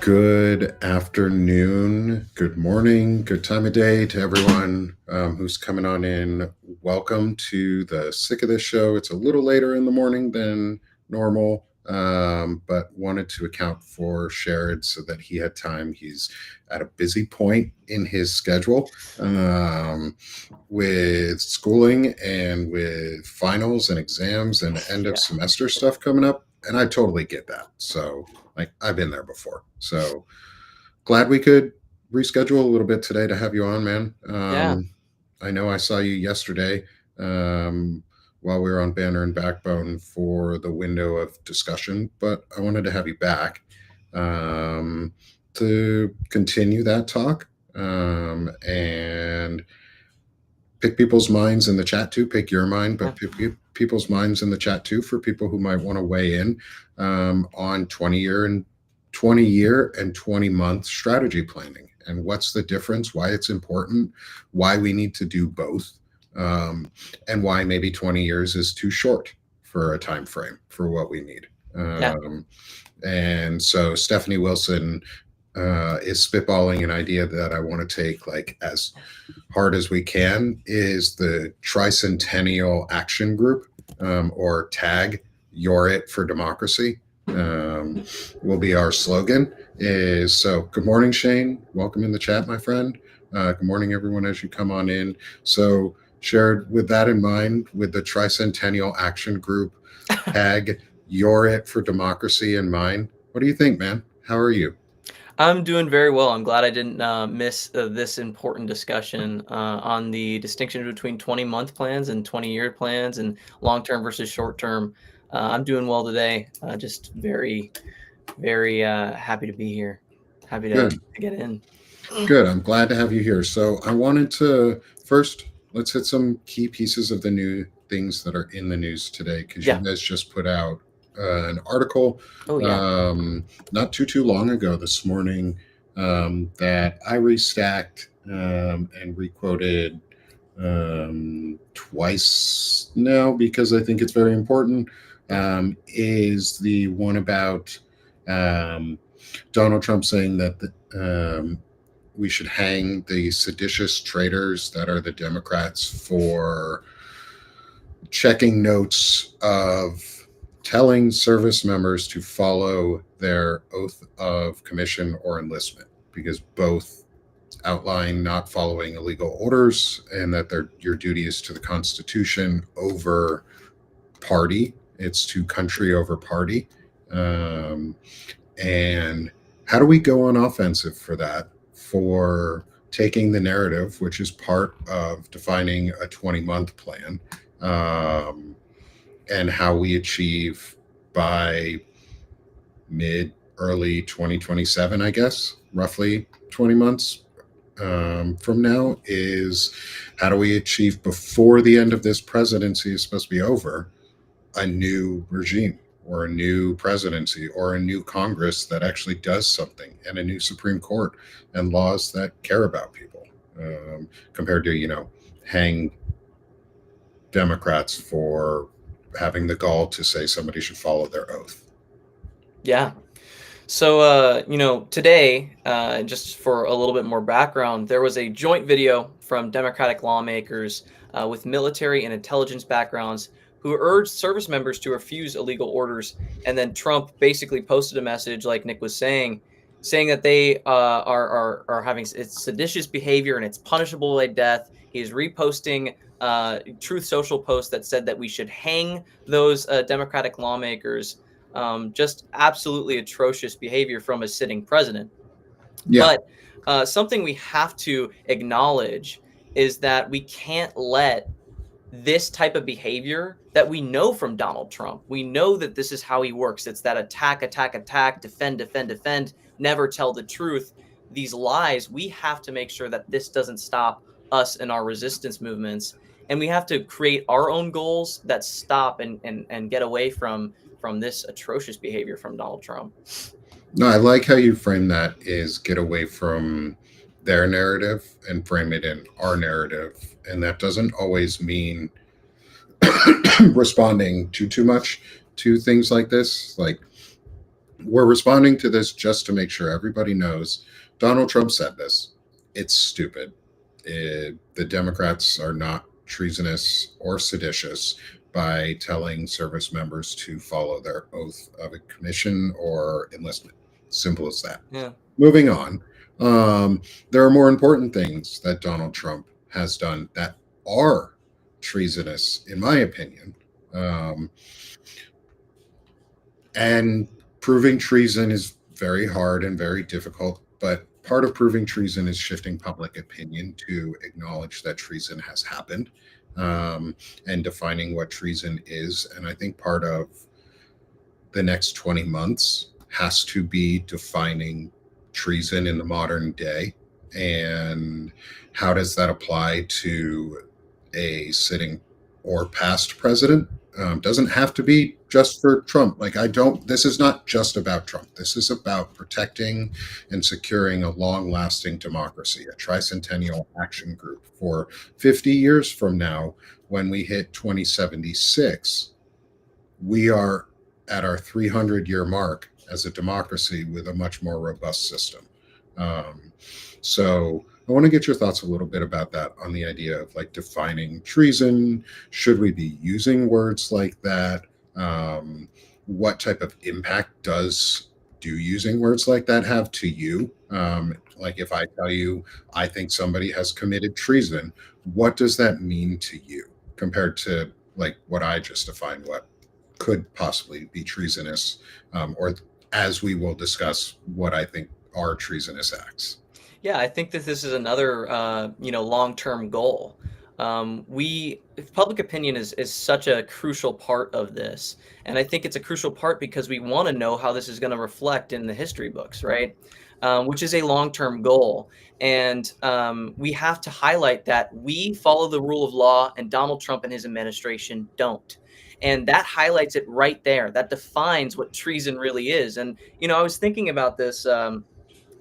Good afternoon, good morning, good time of day to everyone who's coming on in. Welcome to the Sick of This show. It's a little later in the morning than normal, but wanted to account for Sherrod so that he had time. He's at a busy point in his schedule with schooling and with finals and exams and end of Yeah. semester stuff coming up. And I totally get that. So, like, I've been there before. So, glad we could reschedule a little bit today to have you on, man. Yeah. I know I saw you yesterday um, while we were on Banner and Backbone for the window of discussion, but I wanted to have you back um, to continue that talk and pick people's minds in the chat too. Pick your mind, Yeah. but pick people's minds in the chat too for people who might want to weigh in on 20 year and 20-month strategy planning and what's the difference, why it's important, why we need to do both, and why maybe 20 years is too short for a time frame for what we need. Yeah. And so Stephanie Wilson is spitballing an idea that I want to take like as hard as we can is the Tricentennial Action Group, or TAG, You're It for Democracy, will be our slogan. Is so. Good morning, Shane. Welcome in the chat, my friend. Good morning, everyone, as you come on in. So, shared with that in mind, with the Tricentennial Action Group, TAG, You're It for Democracy in mind. What do you think, man? How are you? I'm doing very well. I'm glad I didn't miss this important discussion on the distinction between 20-month plans and 20-year plans and long-term versus short-term. I'm doing well today. Just very, very happy to be here. Happy to Good. get in. Good. I'm glad to have you here. So I wanted to first let's hit some key pieces of the new things that are in the news today because you Yeah. guys just put out an article Oh, yeah. not too long ago this morning that I restacked and requoted twice now because I think it's very important. Is the one about um, Donald Trump saying that we should hang the seditious traitors that are the Democrats for checking notes of telling service members to follow their oath of commission or enlistment, because both outline not following illegal orders and that your duty is to the Constitution over party. It's to country over party. Um, and how do we go on offensive for that? For taking the narrative, which is part of defining a 20-month plan, um, and how we achieve by mid early 2027, I guess, roughly 20 months from now, is how do we achieve before the end of this presidency is supposed to be over a new regime or a new presidency or a new Congress that actually does something and a new Supreme Court and laws that care about people, compared to, hang Democrats for having the gall to say somebody should follow their oath. Yeah. So, today, just for a little bit more background, there was a joint video from Democratic lawmakers with military and intelligence backgrounds who urged service members to refuse illegal orders. And then Trump basically posted a message, like Nick was saying that they are having it's seditious behavior and it's punishable by death. He's reposting Truth Social posts that said that we should hang those Democratic lawmakers. Just absolutely atrocious behavior from a sitting president. Yeah. But something we have to acknowledge is that we can't let this type of behavior that we know from Donald Trump. We know that this is how he works. It's that attack, attack, attack, defend, defend, defend, never tell the truth. These lies, we have to make sure that this doesn't stop us in our resistance movements. And we have to create our own goals that stop and get away from this atrocious behavior from Donald Trump. No, I like how you frame that is get away from their narrative and frame it in our narrative. And that doesn't always mean responding to too much to things like this. Like We're responding to this just to make sure everybody knows Donald Trump said this. It's stupid. The Democrats are not treasonous or seditious by telling service members to follow their oath of a commission or enlistment. Simple as that. Yeah. Moving on. There are more important things that Donald Trump has done that are treasonous, in my opinion. Um, and proving treason is very hard and very difficult, but part of proving treason is shifting public opinion to acknowledge that treason has happened, um, and defining what treason is. And I think part of the next 20 months has to be defining treason in the modern day, and how does that apply to a sitting or past president. Doesn't have to be just for Trump. Like, I don't, this is not just about Trump. This is about protecting and securing a long lasting democracy, a tricentennial action group for 50 years from now. When we hit 2076, we are at our 300-year mark as a democracy with a much more robust system. Um, so I want to get your thoughts a little bit about that, on the idea of like defining treason. Should we be using words like that? What type of impact do using words like that have to you? Like, if I tell you I think somebody has committed treason, what does that mean to you compared to like what I just defined, what could possibly be treasonous, or as we will discuss, what I think are treasonous acts. Yeah, I think that this is another, long-term goal. Public opinion is such a crucial part of this, and I think it's a crucial part because we want to know how this is going to reflect in the history books, right? Which is a long-term goal, and we have to highlight that we follow the rule of law, and Donald Trump and his administration don't. And that highlights it right there. That defines what treason really is. And I was thinking about this. I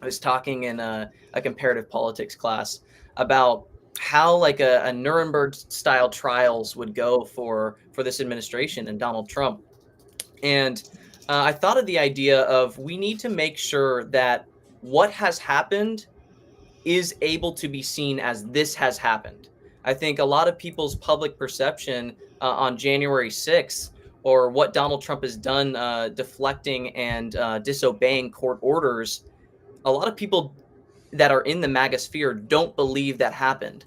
was talking in a comparative politics class about how like a Nuremberg style trials would go for this administration and Donald Trump. And I thought of the idea of we need to make sure that what has happened is able to be seen as this has happened. I think a lot of people's public perception on January 6th, or what Donald Trump has done deflecting and disobeying court orders, a lot of people that are in the MAGA sphere don't believe that happened.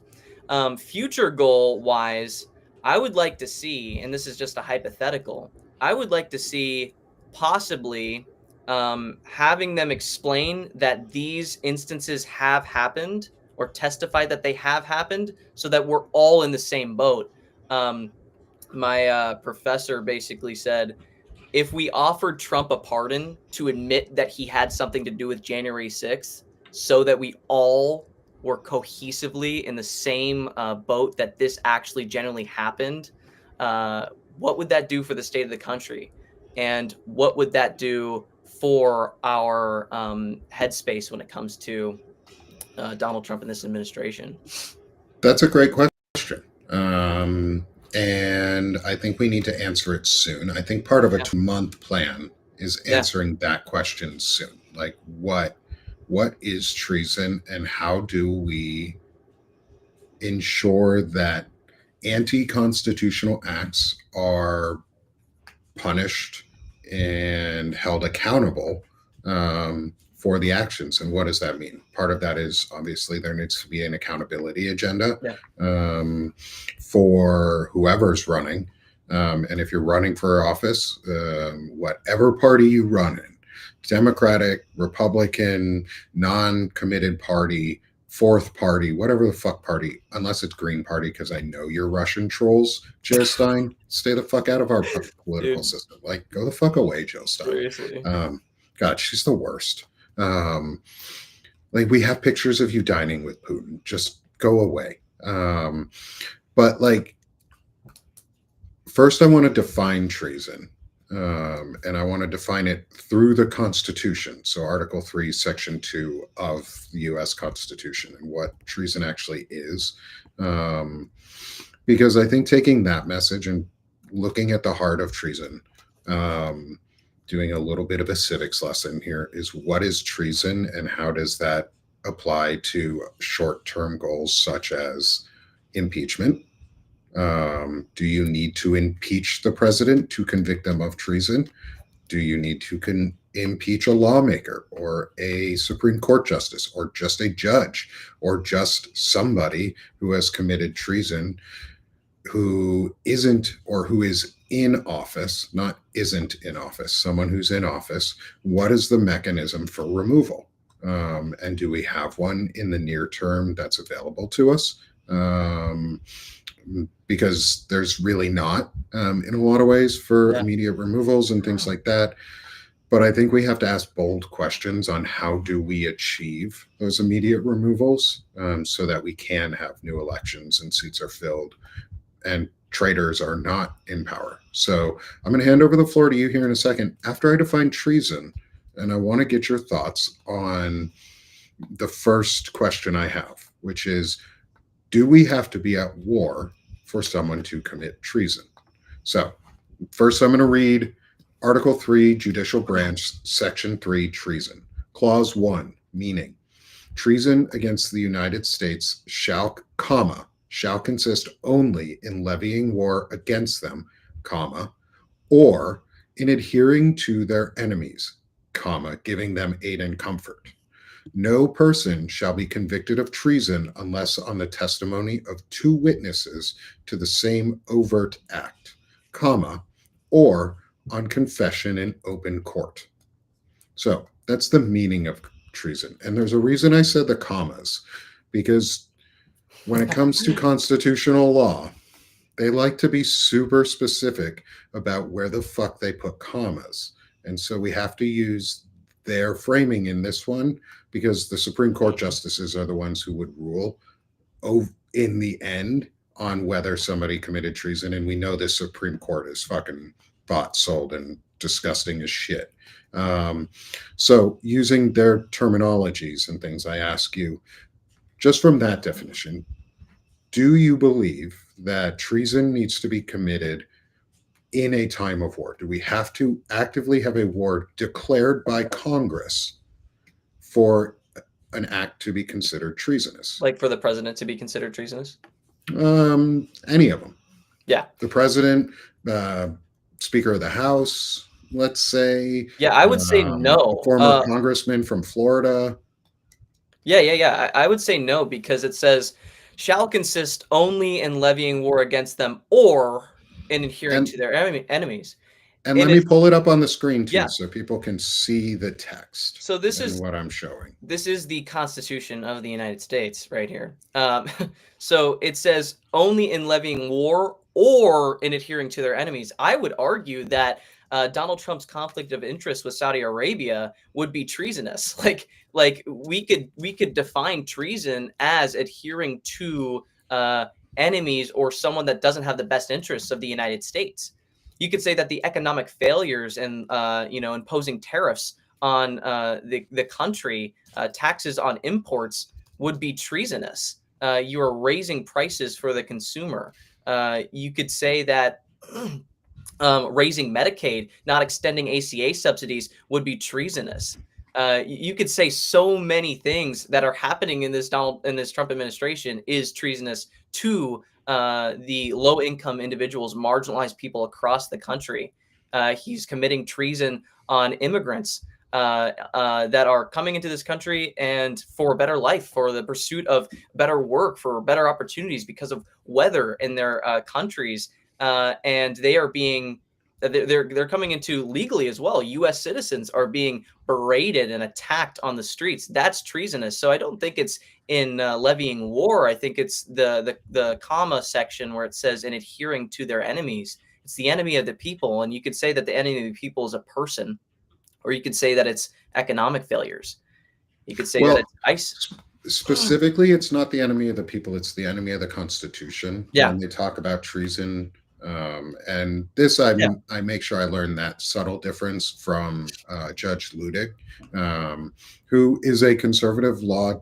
Future goal wise, I would like to see, and this is just a hypothetical, I would like to see possibly having them explain that these instances have happened or testify that they have happened so that we're all in the same boat. My professor basically said, if we offered Trump a pardon to admit that he had something to do with January 6th, so that we all were cohesively in the same boat that this actually genuinely happened, what would that do for the state of the country? And what would that do for our headspace when it comes to Donald Trump and this administration? That's a great question. And I think we need to answer it soon. I think part of a Yeah. 2-month plan is Yeah. answering that question soon. Like, what is treason, and how do we ensure that anti-constitutional acts are punished and held accountable, for the actions? And what does that mean? Part of that is obviously there needs to be an accountability agenda, Yeah. for whoever's running. And if you're running for office, whatever party you run in, Democratic, Republican, non-committed party, fourth party, whatever the fuck party, unless it's Green Party, because I know you're Russian trolls, Jill Stein. Stay the fuck out of our political Dude. system. Like, go the fuck away, Jill Stein. Seriously. God, she's the worst. Like, we have pictures of you dining with Putin. Just go away. But like, first, I want to define treason. And I want to define it through the Constitution. So, Article 3, Section 2 of the US Constitution, and what treason actually is. Because I think taking that message and looking at the heart of treason, doing a little bit of a civics lesson here, is what is treason and how does that apply to short-term goals such as impeachment? Do you need to impeach the president to convict them of treason? Do you need to impeach a lawmaker or a Supreme Court justice or just a judge or just somebody who has committed treason who isn't, or who is in office, not isn't in office, someone who's in office? What is the mechanism for removal? And do we have one in the near term that's available to us? Because there's really not, in a lot of ways, for immediate removals and things like that. But I think we have to ask bold questions on how do we achieve those immediate removals, so that we can have new elections and seats are filled and traitors are not in power. So I'm going to hand over the floor to you here in a second after I define treason. And I want to get your thoughts on the first question I have, which is, do we have to be at war for someone to commit treason? So first, I'm going to read Article 3, Judicial Branch, Section 3, Treason. Clause 1, meaning treason against the United States shall consist only in levying war against them, or in adhering to their enemies, giving them aid and comfort. No person shall be convicted of treason unless on the testimony of two witnesses to the same overt act, or on confession in open court. So that's the meaning of treason. And there's a reason I said the commas, because when it comes to constitutional law, they like to be super specific about where the fuck they put commas. And so we have to use their framing in this one, because the Supreme Court justices are the ones who would rule in the end on whether somebody committed treason. And we know this Supreme Court is fucking bought, sold, and disgusting as shit. So using their terminologies and things, I ask you, just from that definition, do you believe that treason needs to be committed in a time of war? Do we have to actively have a war declared by Congress for an act to be considered treasonous? Like for the president to be considered treasonous? Any of them. Yeah. The president, Speaker of the House, let's say. Yeah, I would say no. A former congressman from Florida. Yeah. I would say no, because it says shall consist only in levying war against them or in adhering to their enemies. And let me pull it up on the screen too, so people can see the text. So this is what I'm showing. This is the Constitution of the United States right here. So it says only in levying war or in adhering to their enemies. I would argue that Donald Trump's conflict of interest with Saudi Arabia would be treasonous. Like we could define treason as adhering to enemies or someone that doesn't have the best interests of the United States. You could say that the economic failures and imposing tariffs on the country, taxes on imports, would be treasonous. You are raising prices for the consumer. You could say that raising Medicaid, not extending ACA subsidies, would be treasonous. You could say so many things that are happening in this Trump administration is treasonous to the low-income individuals, marginalized people across the country. He's committing treason on immigrants that are coming into this country and for a better life, for the pursuit of better work, for better opportunities because of weather in their countries, and they are being. They're coming into legally as well. U.S. citizens are being berated and attacked on the streets. That's treasonous. So I don't think it's in levying war. I think it's the comma section where it says in adhering to their enemies. It's the enemy of the people, and you could say that the enemy of the people is a person, or you could say that it's economic failures. You could say that it's ICE. Specifically, it's not the enemy of the people. It's the enemy of the Constitution. Yeah. When they talk about treason. And this, I make sure I learn that subtle difference from Judge Ludig, who is a conservative law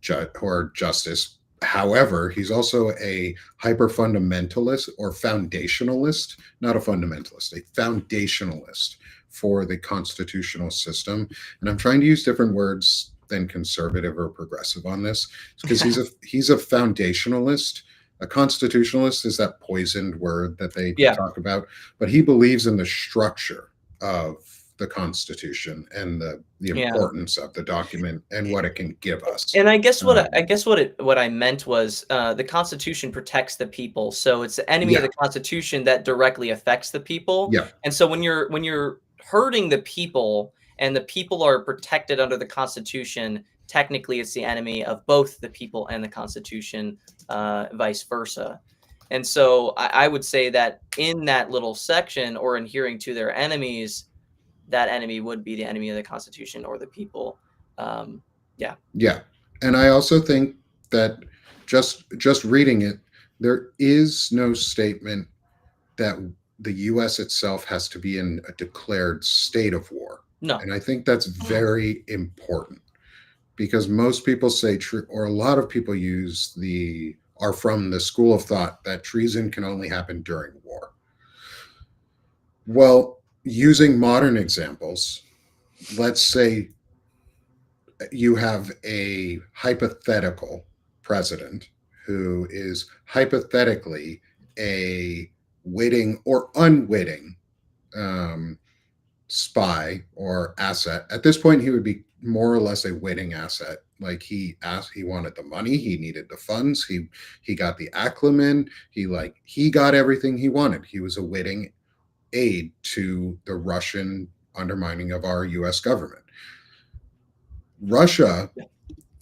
judge or justice, However, he's also a hyper fundamentalist or foundationalist, not a fundamentalist, a foundationalist for the constitutional system. And I'm trying to use different words than conservative or progressive on this because he's a foundationalist. A constitutionalist is that poisoned word that they Yeah. talk about, but he believes in the structure of the Constitution and the Yeah. importance of the document and what it can give us. And I guess Um, what I meant was, the Constitution protects the people, so it's the enemy of yeah, the Constitution that directly affects the people, yeah, and so when you're hurting the people and the people are protected under the Constitution, technically it's the enemy of both the people and the Constitution, vice versa. And so I would say that in that little section or adhering to their enemies, that enemy would be the enemy of the Constitution or the people. Yeah. yeah. And I also think that just reading it, there is no statement that the U.S. itself has to be in a declared state of war, No. and I think that's very important because most people say or a lot of people are from the school of thought that treason can only happen during war. Well, using modern examples, let's say you have a hypothetical president who is hypothetically a witting or unwitting um, spy or asset. At this point, he would be more or less a witting asset. Like he wanted the money, he needed the funds, he got the acclaim, he got everything he wanted. He was a witting aid to the Russian undermining of our U.S. government. Russia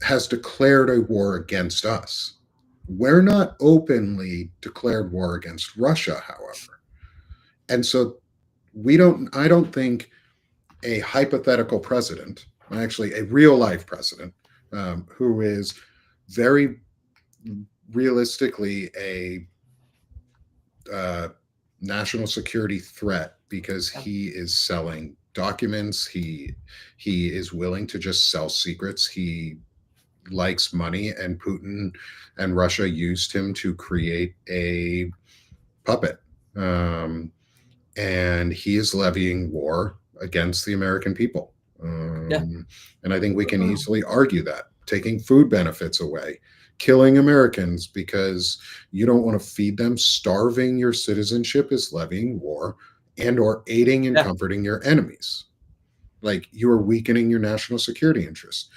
has declared a war against us. We're not openly declared war against Russia, however. And so I don't think a hypothetical president, actually a real life president, who is very realistically a national security threat because he is selling documents. He is willing to just sell secrets. He likes money, and Putin and Russia used him to create a puppet. And he is levying war against the American people. Yeah. And I think we can easily argue that taking food benefits away, killing Americans because you don't want to feed them, starving your citizenship is levying war and or aiding and Yeah. comforting your enemies. Like you are weakening your national security interests.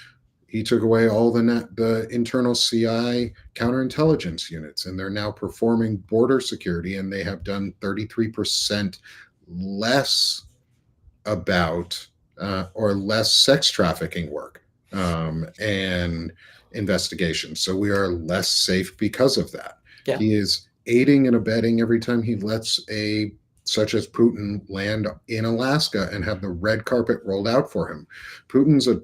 He took away all the internal CI counterintelligence units, and they're now performing border security, and they have done 33% less about or less sex trafficking work and investigations. So we are less safe because of that. Yeah. He is aiding and abetting every time he lets such as Putin land in Alaska and have the red carpet rolled out for him. Putin's a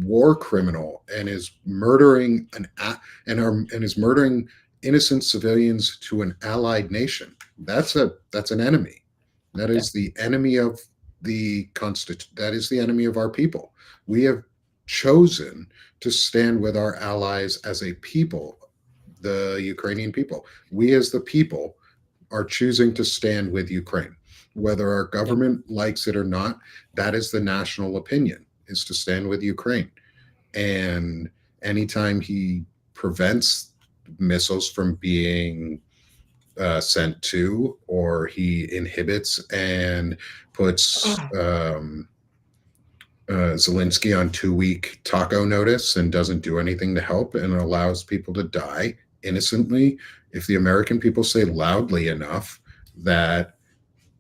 war criminal and is murdering and is murdering innocent civilians to an allied nation. That's an enemy. That is the enemy of that is the enemy of our people. We have chosen to stand with our allies as a people, the Ukrainian people. We as the people are choosing to stand with Ukraine. Whether our government likes it or not, that is the national opinion, is to stand with Ukraine. And anytime he prevents missiles from being sent to, or he inhibits and puts Zelensky on 2-week taco notice and doesn't do anything to help and allows people to die innocently, if the American people say loudly enough that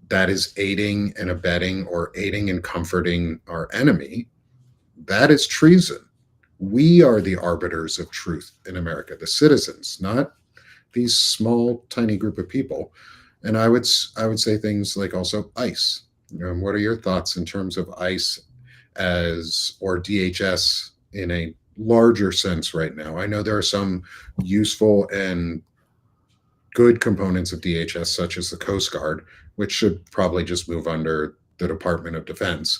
that is aiding and abetting or aiding and comforting our enemy, that is treason. We are the arbiters of truth in America, the citizens, not these small, tiny group of people. And I would say things like also ICE. What are your thoughts in terms of ICE or DHS in a larger sense right now? I know there are some useful and good components of DHS, such as the Coast Guard, which should probably just move under the Department of Defense.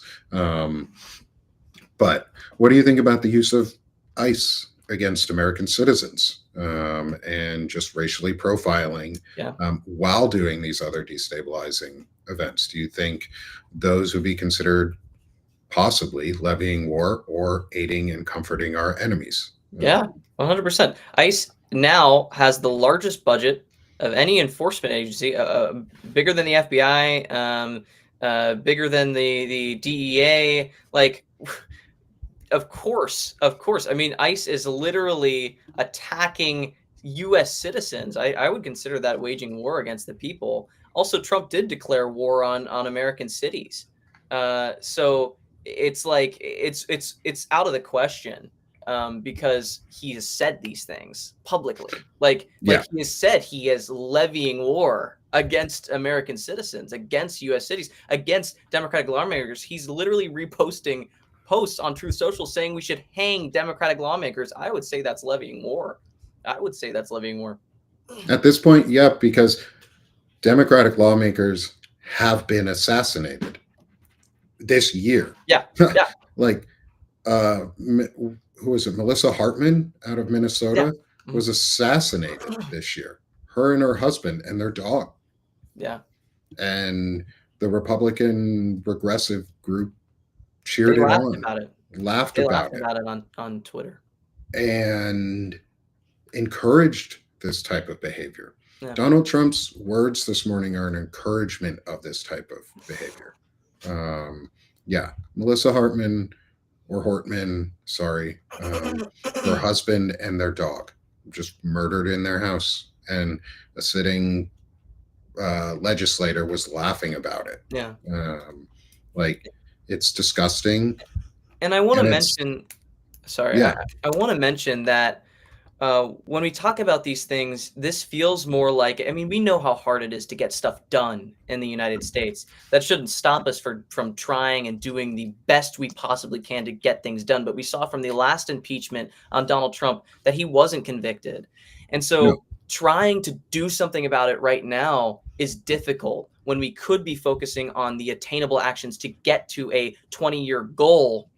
But what do you think about the use of ICE against American citizens, and just racially profiling Yeah. while doing these other destabilizing events. Do you think those would be considered possibly levying war or aiding and comforting our enemies? Yeah, 100%. ICE now has the largest budget of any enforcement agency, bigger than the FBI, bigger than the DEA. Like, of course. I mean, ICE is literally attacking U.S. citizens. I would consider that waging war against the people. Also, Trump did declare war on American cities. So it's like it's out of the question, because he has said these things publicly. Like Yeah, he has said he is levying war against American citizens, against U.S. cities, against Democratic lawmakers. He's literally reposting posts on Truth Social saying we should hang Democratic lawmakers. I would say that's levying war. I would say that's levying war. at this point, yeah, because Democratic lawmakers have been assassinated this year. Yeah, yeah, Like, who was it? Melissa Hartman out of yeah, Minnesota mhm, was assassinated this year. Her and her husband and their dog. yeah. And the Republican progressive group They cheered it laughed on, about it. laughed They laughed about it, about it on Twitter. and encouraged this type of behavior. Yeah, Donald Trump's words this morning are an encouragement of this type of behavior. Yeah, Melissa Hartman or Hortman, sorry, her husband and their dog just murdered in their house, and a sitting legislator was laughing about it. yeah. Like, it's disgusting, And I want to and it's mention, sorry, yeah, I want to mention that when we talk about these things, this feels more like, I mean, we know how hard it is to get stuff done in the United States. That shouldn't stop us from trying and doing the best we possibly can to get things done. But we saw from the last impeachment on Donald Trump that he wasn't convicted. And no, so trying to do something about it right now is difficult when we could be focusing on the attainable actions to get to a 20-year goal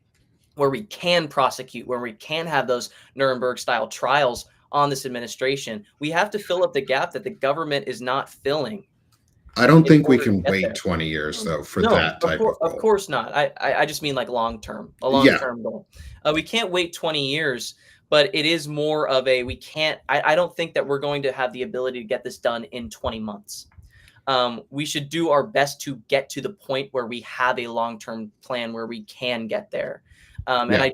where we can prosecute, where we can have those Nuremberg style trials on this administration. We have to fill up the gap that the government is not filling I don't in think we order to can get wait there. 20 years though for No, that type of of goal. course not. I just mean like long term, a long Yeah, term goal. We can't wait 20 years, but it is more of a we can't. I don't think that we're going to have the ability to get this done in 20 months. We should do our best to get to the point where we have a long term plan where we can get there. And yeah.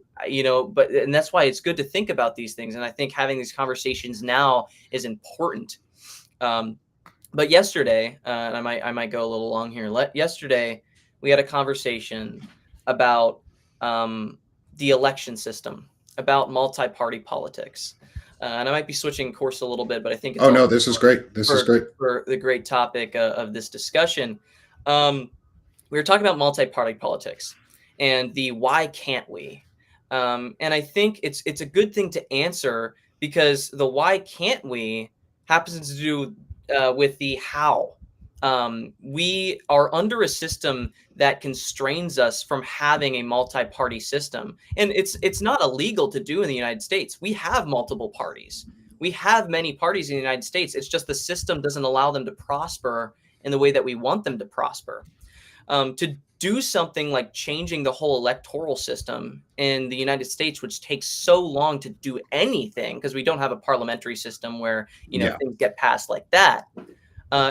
and that's why it's good to think about these things. And I think having these conversations now is important. Um, but yesterday, and I might go a little long here. Yesterday, we had a conversation about the election system, about multi-party politics, and I might be switching course a little bit, but I think it's Oh no, also this is important great. This is great. for the great topic of this discussion. Um, we were talking about multi-party politics and the why can't we? And I think it's a good thing to answer because the why can't we happens to do with the how. We are under a system that constrains us from having a multi-party system, and it's not illegal to do in the United States. We have multiple parties. We have many parties in the United States. It's just the system doesn't allow them to prosper in the way that we want them to prosper. To do something like changing the whole electoral system in the United States, which takes so long to do anything because we don't have a parliamentary system where Yeah, things get passed like that.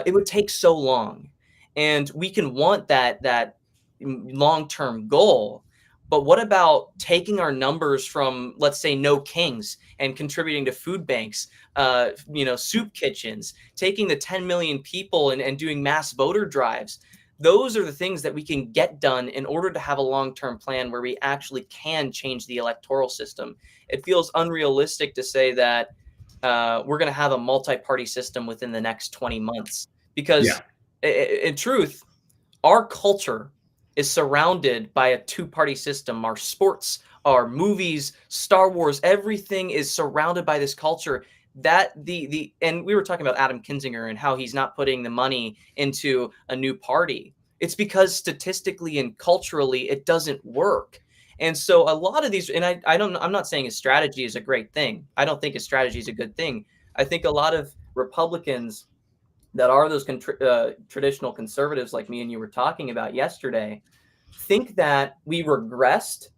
It would take so long, and we can want that long term goal. But what about taking our numbers from, let's say, no kings and contributing to food banks, soup kitchens, taking the 10 million people and doing mass voter drives? Those are the things that we can get done in order to have a long-term plan where we actually can change the electoral system. It feels unrealistic to say that we're going to have a multi-party system within the next 20 months yeah, because in truth, our culture is surrounded by a two-party system. Our sports, our movies, Star Wars, everything is surrounded by this culture. That the and we were talking about Adam Kinzinger and how he's not putting the money into a new party. It's because statistically and culturally it doesn't work. And so a lot of these, and I'm not saying his strategy is a great thing. I don't think his strategy is a good thing. I think a lot of Republicans that are those traditional conservatives like me and you were talking about yesterday think that we regressed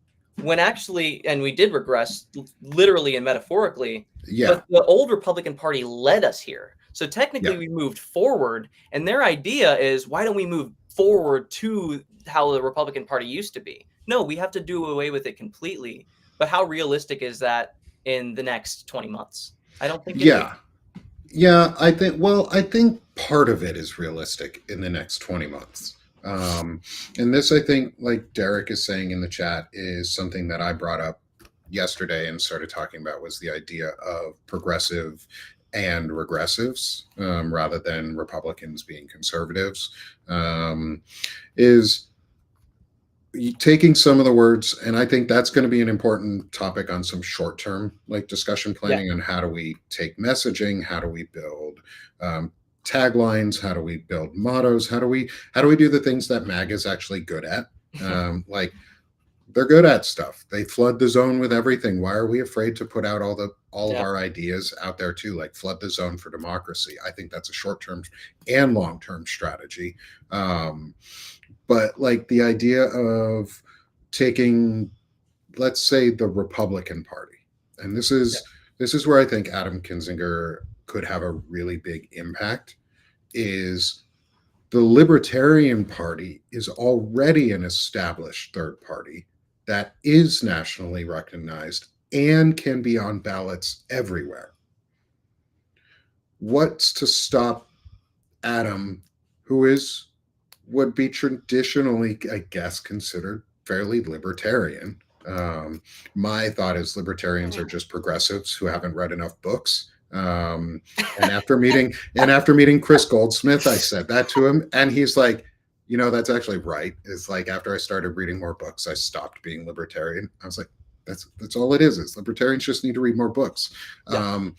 when actually, and we did regress literally and metaphorically, Yeah, but the old Republican Party led us here. So technically yeah, we moved forward, and their idea is, why don't we move forward to how the Republican Party used to be? No, we have to do away with it completely. But how realistic is that in the next 20 months? I don't think it is. yeah. Yeah, I think part of it is realistic in the next 20 months. And this, I think, like Derek is saying in the chat, is something that I brought up yesterday and started talking about, was the idea of progressive and regressives, rather than Republicans being conservatives. Is taking some of the words, and I think that's going to be an important topic on some short-term like discussion Yeah. planning on how do we take messaging, how do we build taglines, how do we build mottos, how do we do the things that MAG is actually good at. Like, they're good at stuff. They flood the zone with everything. Why are we afraid to put out all of Yeah. our ideas out there too? Like, flood the zone for democracy. I think that's a short-term and long-term strategy. But like the idea of taking, let's say, the Republican Party, and this is where I think Adam Kinzinger could have a really big impact, is the Libertarian Party is already an established third party that is nationally recognized and can be on ballots everywhere. What's to stop Adam, who would be traditionally, I guess, considered fairly libertarian? My thought is libertarians are just progressives who haven't read enough books. And after meeting Chris Goldsmith, I said that to him, and he's like, that's actually right. It's like, after I started reading more books, I stopped being libertarian. I was like, that's all it is libertarians just need to read more books. Yeah.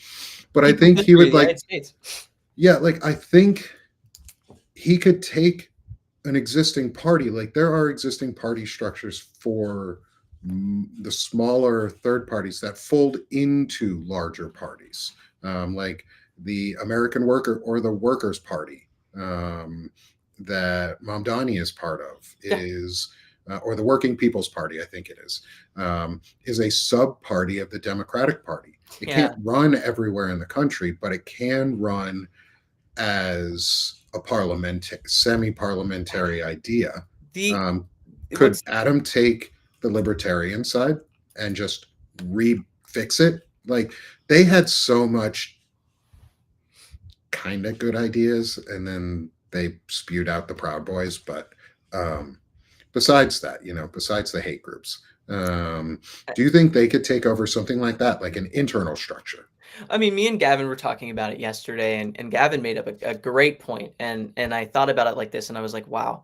But I Keep the think he history of would the like, United States. yeah, like, I think he could take an existing party. Like, there are existing party structures for the smaller third parties that fold into larger parties, like the American Worker or the Workers' Party, that Mamdani is part of, Yeah. or the Working People's Party, I think it is a sub party of the Democratic Party. It Yeah. can't run everywhere in the country, but it can run as a semi-parliamentary idea. Could What's Adam take the libertarian side and just refix it? Like, they had so much kind of good ideas, and then they spewed out the Proud Boys. But besides that, besides the hate groups, do you think they could take over something like that, like an internal structure? I mean, me and Gavin were talking about it yesterday, and Gavin made up a great point, and I thought about it like this, and I was like, wow,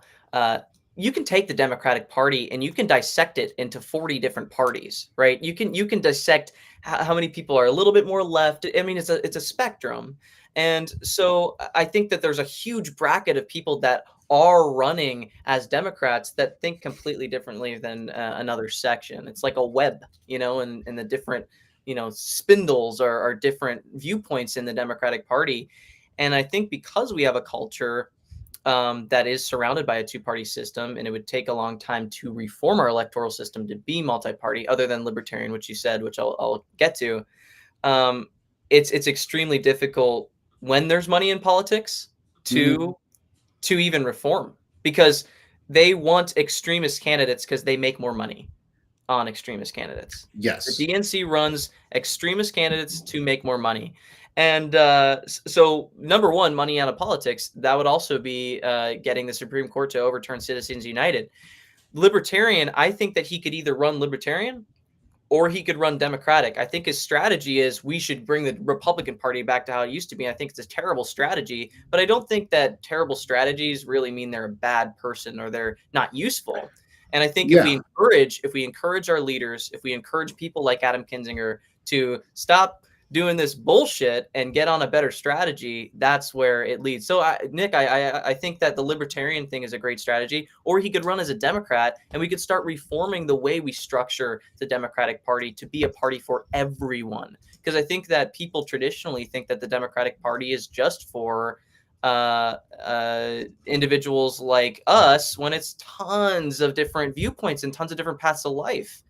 you can take the Democratic Party and you can dissect it into 40 different parties, right? You can dissect how many people are a little bit more left. I mean, it's a spectrum, and so I think that there's a huge bracket of people that are running as Democrats that think completely differently than another section. It's like a web, and the different spindles are different viewpoints in the Democratic Party. And I think because we have a culture that is surrounded by a two-party system, and it would take a long time to reform our electoral system to be multi-party, other than libertarian, which you said, which I'll get to. It's extremely difficult when there's money in politics to even reform, because they want extremist candidates because they make more money on extremist candidates. Yes. The DNC runs extremist candidates to make more money. And so, number one, money out of politics, that would also be getting the Supreme Court to overturn Citizens United. Libertarian, I think that he could either run Libertarian or he could run Democratic. I think his strategy is we should bring the Republican Party back to how it used to be. I think it's a terrible strategy, but I don't think that terrible strategies really mean they're a bad person or they're not useful. And I think if we encourage our leaders, if we encourage people like Adam Kinzinger to stop doing this bullshit and get on a better strategy, that's where it leads. So, Nick, I think that the libertarian thing is a great strategy, or he could run as a Democrat, and we could start reforming the way we structure the Democratic Party to be a party for everyone. Because I think that people traditionally think that the Democratic Party is just for individuals like us, when it's tons of different viewpoints and tons of different paths of life,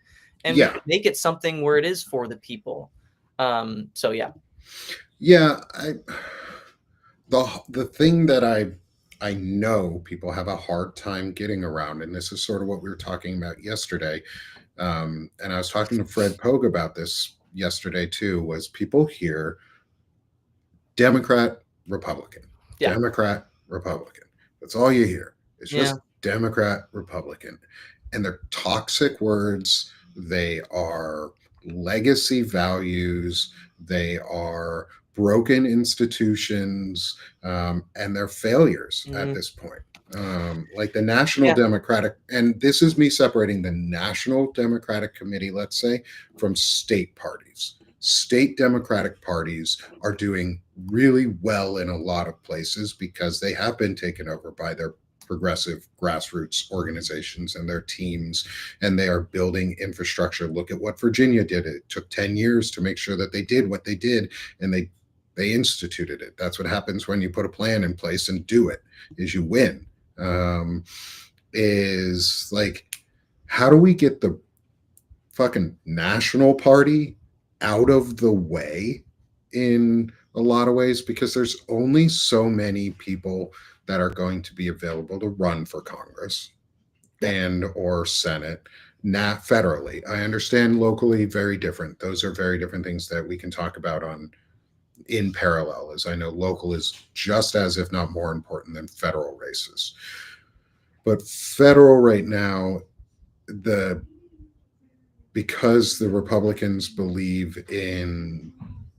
and we Yeah. could make it something where it is for the people. So yeah. Yeah, the thing that I know people have a hard time getting around, and this is sort of what we were talking about yesterday. And I was talking to Fred Pogue about this yesterday too, was people hear Democrat, Republican, Yeah. Democrat, Republican. That's all you hear. It's Yeah. just Democrat, Republican. And they're toxic words. They are legacy values. They are broken institutions. And they're failures at this point. Like the National Democratic, and this is me separating the National Democratic Committee, let's say, from state parties. State Democratic parties are doing really well in a lot of places because they have been taken over by their progressive grassroots organizations and their teams, and they are building infrastructure. Look at what Virginia did. It took 10 years to make sure that they did what they did, and they instituted it. That's what happens when you put a plan in place and do it, is you win. Is like, how do we get the fucking national party out of the way in a lot of ways? Because there's only so many people that are going to be available to run for Congress and or Senate, not federally. I understand locally, very different. Those are very different things that we can talk about on in parallel, as I know local is just as, if not more important than federal races. But federal right now, because the Republicans believe in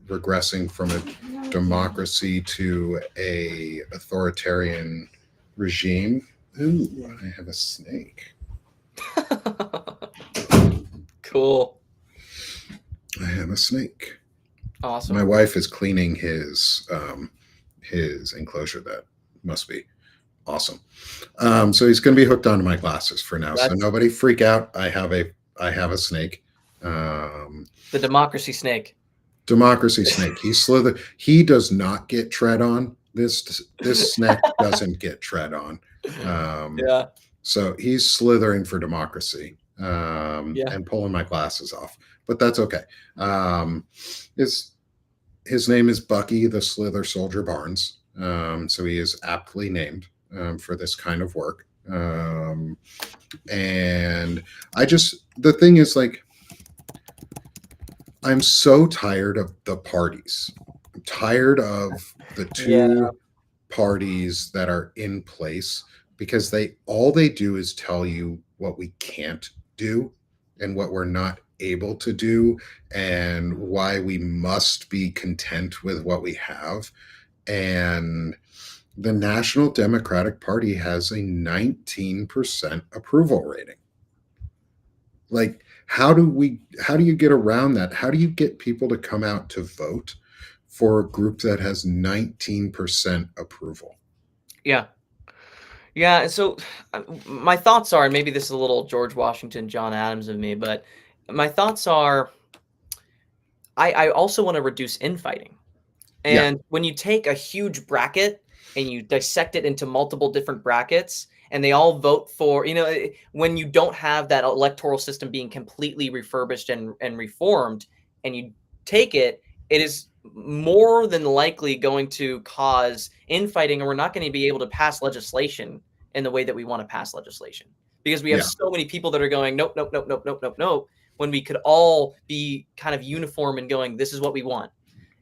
regressing from a democracy to a authoritarian regime. Ooh, I have a snake. Cool. I have a snake. Awesome. My wife is cleaning his enclosure. That must be awesome. So he's going to be hooked onto my glasses for now. So nobody freak out. I have a snake. The democracy snake. Democracy snake. He does not get tread on. This snake doesn't get tread on. Yeah. So he's slithering for democracy. And pulling my glasses off, but that's okay. His name is Bucky the Slither Soldier Barnes. So he is aptly named for this kind of work. And the thing is, like, I'm so tired of the parties. I'm tired of the two parties that are in place, because all they do is tell you what we can't do and what we're not able to do and why we must be content with what we have. And the National Democratic Party has a 19% approval rating. Like, how do you get around that? How do you get people to come out to vote for a group that has 19% approval? Yeah. Yeah. So my thoughts are, and maybe this is a little George Washington, John Adams of me, but my thoughts are, I also want to reduce infighting. And when you take a huge bracket and you dissect it into multiple different brackets, and they all vote for, when you don't have that electoral system being completely refurbished and reformed, and you take it, it is more than likely going to cause infighting, and we're not going to be able to pass legislation in the way that we want to pass legislation, because we have so many people that are going, nope, nope, nope, nope, nope, nope, nope, when we could all be kind of uniform and going, this is what we want.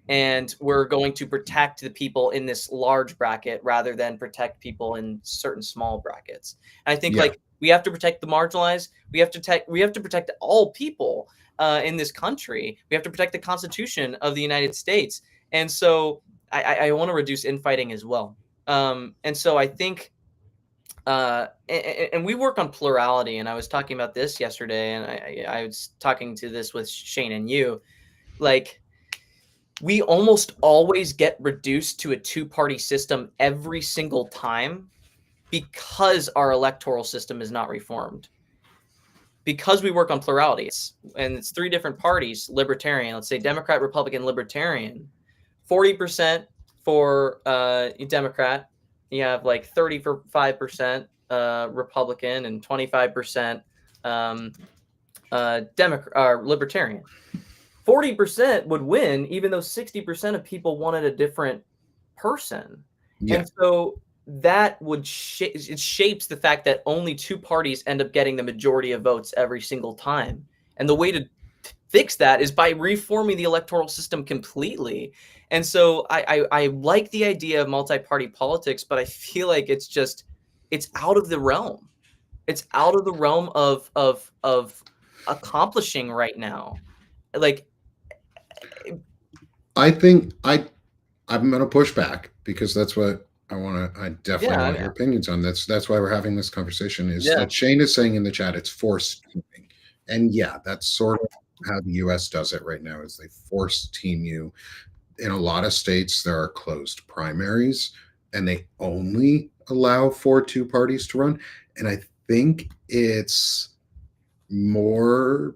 And we're going to protect the people in this large bracket rather than protect people in certain small brackets. And I think like we have to protect the marginalized. We have to protect all people in this country. We have to protect the Constitution of the United States. And so I want to reduce infighting as well. And so I think, and we work on plurality. And I was talking about this yesterday, and I was talking to this with Shane and you, like, we almost always get reduced to a two-party system every single time because our electoral system is not reformed. Because we work on plurality, and it's three different parties, libertarian, let's say Democrat, Republican, Libertarian, 40% for Democrat, you have like 35% Republican and 25% Libertarian. 40% would win, even though 60% of people wanted a different person. Yeah. And so that would it shapes the fact that only two parties end up getting the majority of votes every single time. And the way to fix that is by reforming the electoral system completely. And so I like the idea of multi-party politics, but I feel like it's out of the realm. It's out of the realm of accomplishing right now. Like, I think I'm going to push back because that's what I definitely want your opinions on. That's why we're having this conversation, is that Shane is saying in the chat, it's forced teaming. And yeah, that's sort of how the US does it right now, is they force team you. In a lot of states, there are closed primaries and they only allow for two parties to run. And I think it's more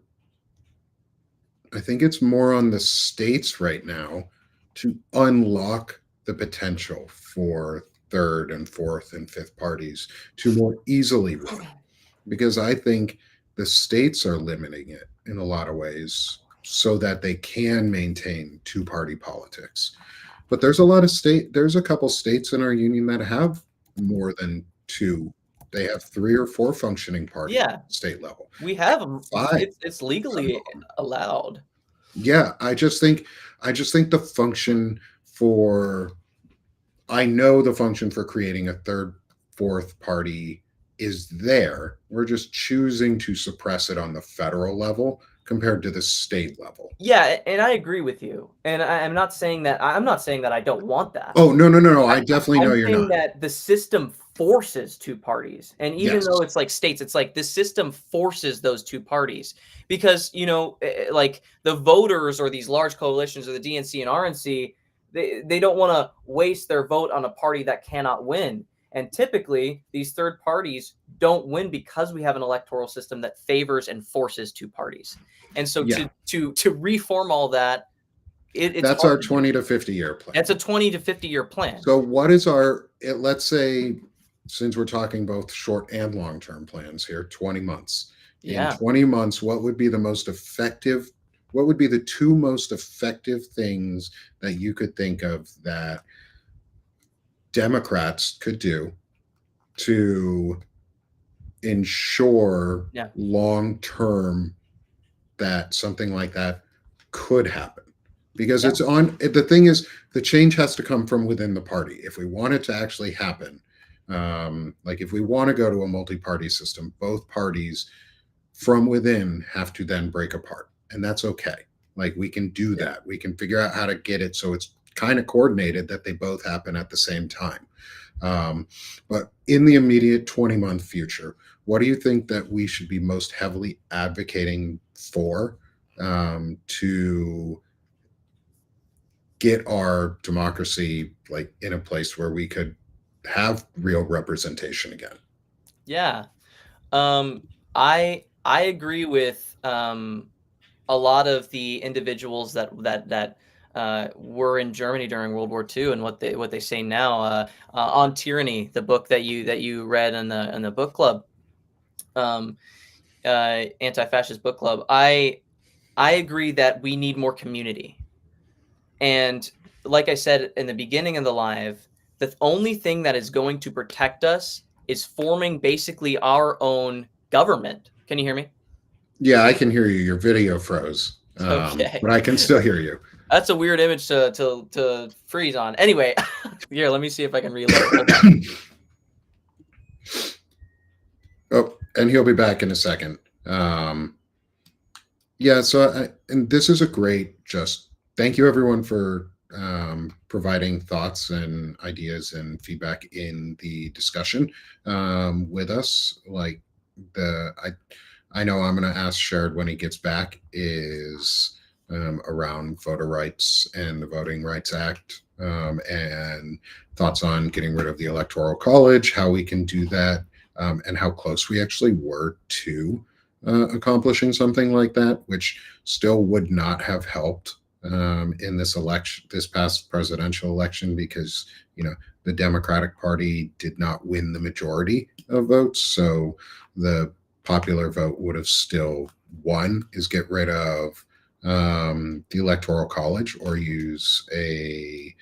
on the states right now to unlock the potential for third and fourth and fifth parties to more easily run, because I think the states are limiting it in a lot of ways so that they can maintain two-party politics. But there's a couple states in our union that have more than two. They have 3 or 4 functioning parties at the state level. We have them. It's legally allowed. Yeah, I just think the function for creating a third, fourth party is there. We're just choosing to suppress it on the federal level compared to the state level. Yeah, and I agree with you. And I'm not saying that I don't want that. Oh, no. I definitely know you're not. I'm saying that the system forces two parties. And even though it's like states, it's like the system forces those two parties. Because, like the voters or these large coalitions or the DNC and RNC, they don't want to waste their vote on a party that cannot win. And typically, these third parties don't win because we have an electoral system that favors and forces two parties. And so to reform all that, that's our 20 to 50 year plan. That's a 20 to 50 year plan. So what is let's say, since we're talking both short and long term plans here, 20 months. In 20 months, what would be the two most effective things that you could think of that Democrats could do to ensure long term that something like that could happen? Because the thing is, the change has to come from within the party. If we want it to actually happen, like if we want to go to a multi-party system, both parties from within have to then break apart. And that's okay. Like, we can do that. We can figure out how to get it so it's kind of coordinated that they both happen at the same time. But in the immediate 20-month future, what do you think that we should be most heavily advocating for to get our democracy like in a place where we could have real representation again? Yeah. I agree with a lot of the individuals that were in Germany during World War II and what they say now on Tyranny, the book that you read in the book club, anti-fascist book club. I agree that we need more community. And like I said in the beginning of the live, the only thing that is going to protect us is forming basically our own government. Can you hear me? Yeah, I can hear you. Your video froze, but I can still hear you. That's a weird image to freeze on. Anyway, here, let me see if I can reload. Oh, and he'll be back in a second. And this is a great, thank you everyone for providing thoughts and ideas and feedback in the discussion with us. Like I know I'm going to ask Sherrod when he gets back, is around voter rights and the Voting Rights Act, and thoughts on getting rid of the Electoral College, how we can do that, and how close we actually were to accomplishing something like that, which still would not have helped in this election, this past presidential election, because the Democratic Party did not win the majority of votes, so the popular vote would have still won. Is get rid of the Electoral College, or use a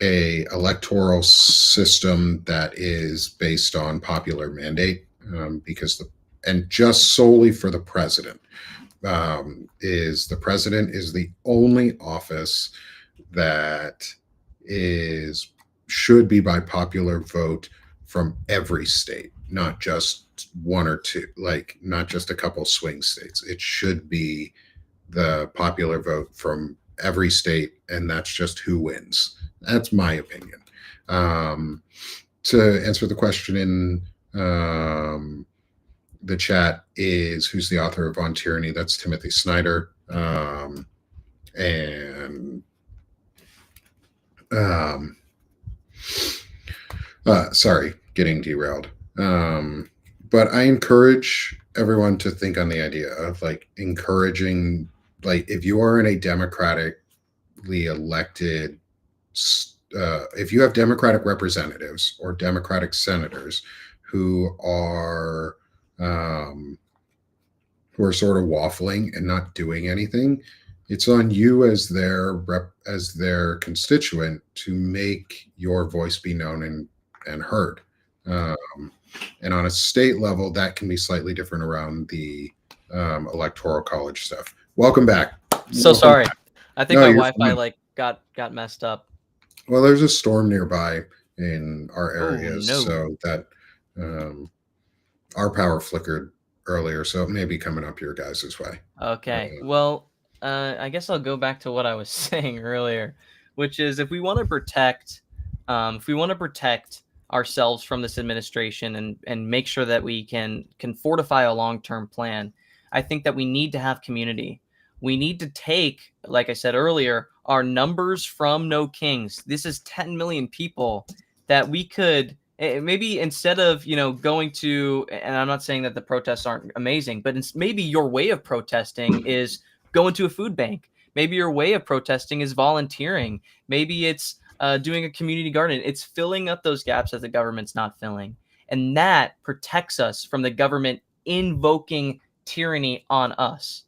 electoral system that is based on popular mandate, because and just solely for the president, is the president is the only office that should be by popular vote from every state, not just one or two, like not just a couple swing states. It should be the popular vote from every state, and that's just who wins. That's my opinion. To answer the question in the chat, is who's the author of On Tyranny? That's Timothy Snyder. Sorry, getting derailed. But I encourage everyone to think on the idea of encouraging, if you are in a democratically elected, if you have Democratic representatives or Democratic senators who are sort of waffling and not doing anything, it's on you as their constituent to make your voice be known and heard. And on a state level, that can be slightly different around the Electoral College stuff. Welcome back. So sorry. I think my Wi-Fi got messed up. Well, there's a storm nearby in our areas, so that our power flickered earlier, so it may be coming up your guys' way. Okay. Well, I guess I'll go back to what I was saying earlier, which is if we want to protect ourselves from this administration and make sure that we can fortify a long-term plan, I think that we need to have community. We need to take, like I said earlier, our numbers from No Kings. This is 10 million people that we could maybe, instead of going to, and I'm not saying that the protests aren't amazing, but maybe your way of protesting is going to a food bank. Maybe your way of protesting is volunteering. Maybe it's doing a community garden. It's filling up those gaps that the government's not filling. And that protects us from the government invoking tyranny on us,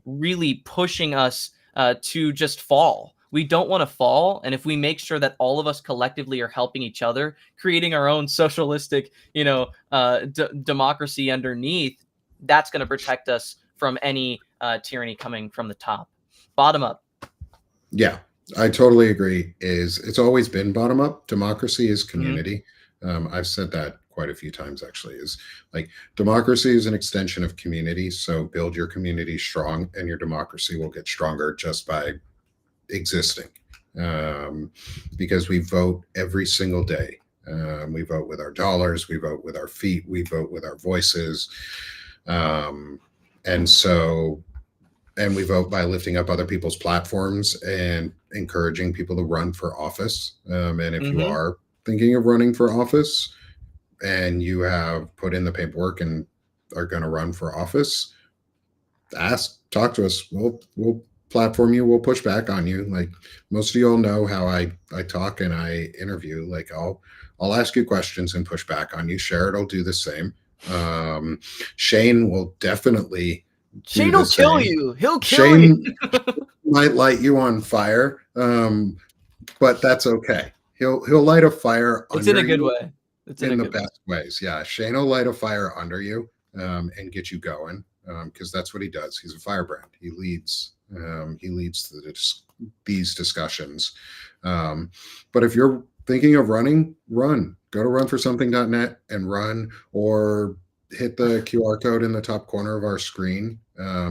really pushing us to just fall. We don't want to fall. And if we make sure that all of us collectively are helping each other, creating our own socialistic, democracy underneath, that's going to protect us from any tyranny coming from the top. Bottom up. Yeah, I totally agree. It's always been bottom up. Democracy is community. Mm-hmm. I've said that quite a few times, actually, is democracy is an extension of community. So build your community strong and your democracy will get stronger just by existing, because we vote every single day. We vote with our dollars, we vote with our feet, we vote with our voices. And we vote by lifting up other people's platforms and encouraging people to run for office. And if you are thinking of running for office and you have put in the paperwork and are going to run for office, talk to us. We'll platform you. We'll push back on you. Most of you all know how I talk and I interview. I'll ask you questions and push back on you. Sherrod will do the same. Shane will definitely. Shane will kill you. He'll kill you. Might light you on fire, but that's okay. He'll light a fire. It's in a good way. It's in the best ways. Yeah, Shane will light a fire under you and get you going, because that's what he does. He's a firebrand. He leads. He leads these discussions. But if you're thinking of running, run. Go to runforsomething.net and run, or hit the QR code in the top corner of our screen,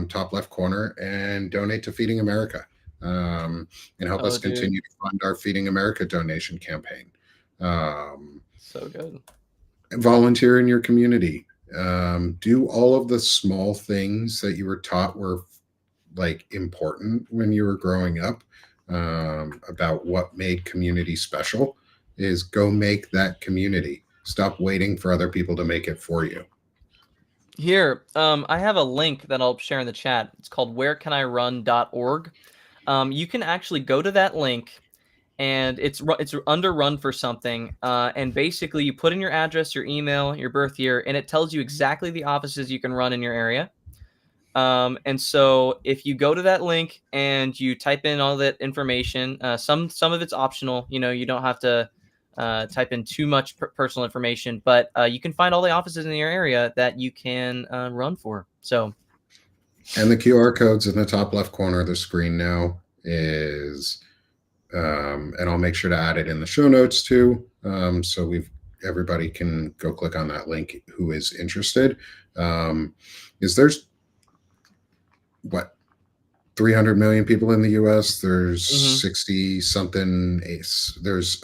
top left corner, and donate to Feeding America, and help us continue to fund our Feeding America donation campaign. So good. Volunteer in your community. Do all of the small things that you were taught were like important when you were growing up, about what made community special. Is go make that community. Stop waiting for other people to make it for you. Here, I have a link that I'll share in the chat. It's called wherecanirun.org. You can actually go to that link, and it's under Run for Something. And basically, you put in your address, your email, your birth year, and it tells you exactly the offices you can run in your area. And so if you go to that link and you type in all that information, some of it's optional. You don't have to type in too much personal information, but you can find all the offices in your area that you can run for. So, and the QR codes in the top left corner of the screen now is, and I'll make sure to add it in the show notes too. So everybody can go click on that link who is interested. Is there's what 300 million people in the US. There's 60 something. There's